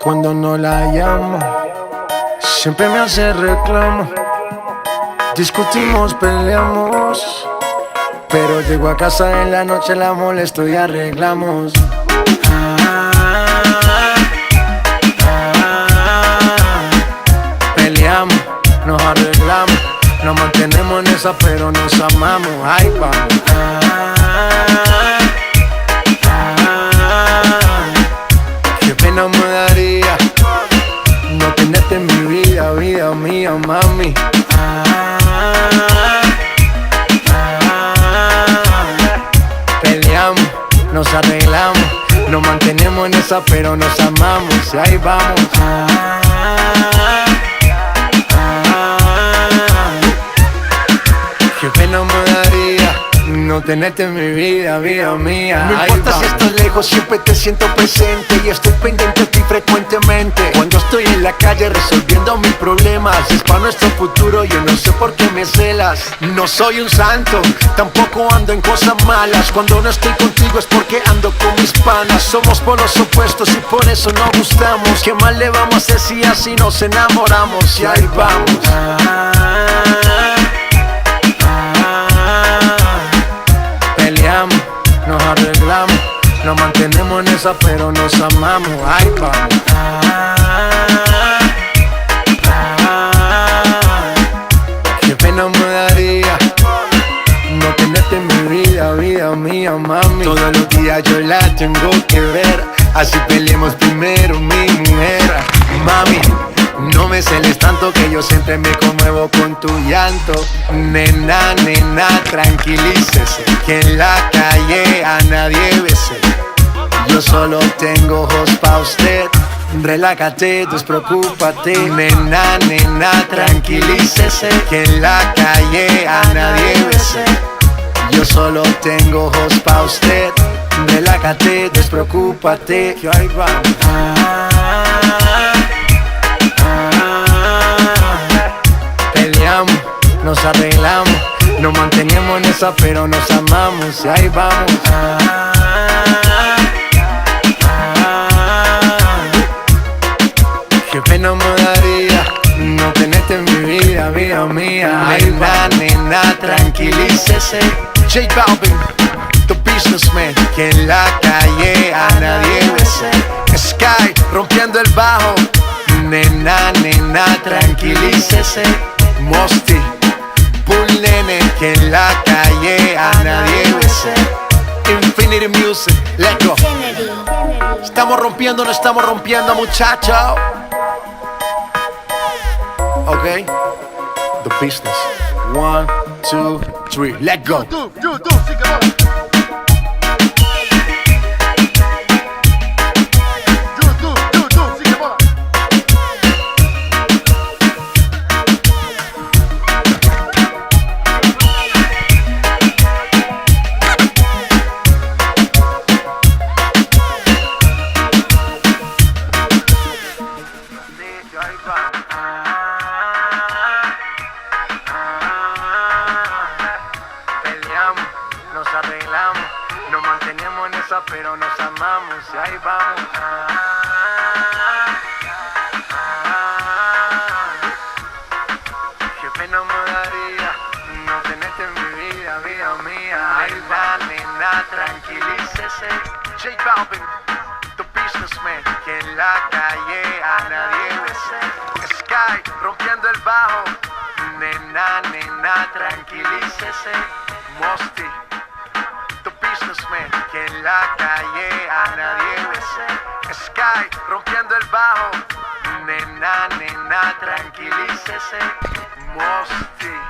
Cuando no la llamo, siempre me hace reclamo. Discutimos, peleamos, pero llego a casa en la noche, la molesto y arreglamos. Peleamos, nos arreglamos, nos mantenemos en esa, pero nos amamos. Ay, vamos. Qué pena me daría no tenerte en mi vida, vida mía, mami. Peleamos, nos arreglamos, nos mantenemos en esa, pero nos amamos. Y ahí vamos. Qué pena me daría no tenerte en mi vida, vida mía. No importa si estás lejos, siempre te siento presente y estoy pendiente de ti frecuentemente. Cuando estoy en la calle resolviendo mis problemas, es para nuestro futuro, yo no sé por qué me celas. No soy un santo, tampoco ando en cosas malas. Cuando no estoy contigo es porque ando con mis panas. Somos polos opuestos y por eso nos gustamos. ¿Qué más le vamos a hacer si así nos enamoramos? Y ahí vamos. Nos arreglamos, nos mantenemos en esa, pero nos amamos. Ay, vamos. Qué pena me daría no tenerte en mi vida, vida mía, mami. Todos los días yo la tengo que ver, así peleemos primero, mi mujer. Mami, no me celes tanto que yo siempre me conmuevo con tu llanto. Nena, nena, tranquilícese, que en la calle a nadie bese. Yo solo tengo ojos pa' usted. Relájate, despreocúpate. Nena, nena, tranquilícese, que en la calle a nadie bese. Yo solo tengo ojos pa' usted. Relájate, despreocúpate. Que ahí vamos. Peleamos, nos arreglamos, nos mantenemos en esa, pero nos amamos. Y ahí vamos. Qué pena me daría no tenerte en mi vida, vida mía. Nena, nena, tranquilícese. J Balvin, the businessman, que en la calle a nadie bese. Sky, rompiendo el bajo. Nena, nena, tranquilícese. Mosty, Bull Nene, que en la calle a nadie bese. Infinity Music, let's go. Estamos rompiendo, no estamos rompiendo, muchachos. Ok, the business. 1, 2, 3, let's go. Peleamos, nos arreglamos, nos mantenemos en esa, pero nos amamos. Y ahí vamos. Qué pena me daría no tenerte en mi vida, vida mía. Ay, va, nena, tranquilícese. J Balvin, the businessman, que en la calle a nadie bese. Sky, rompiendo el bajo. Nena, nena, tranquilícese. Mosty, the businessman, que en la calle a nadie bese. Sky, rompiendo el bajo. Nena, nena, tranquilícese. Mosty.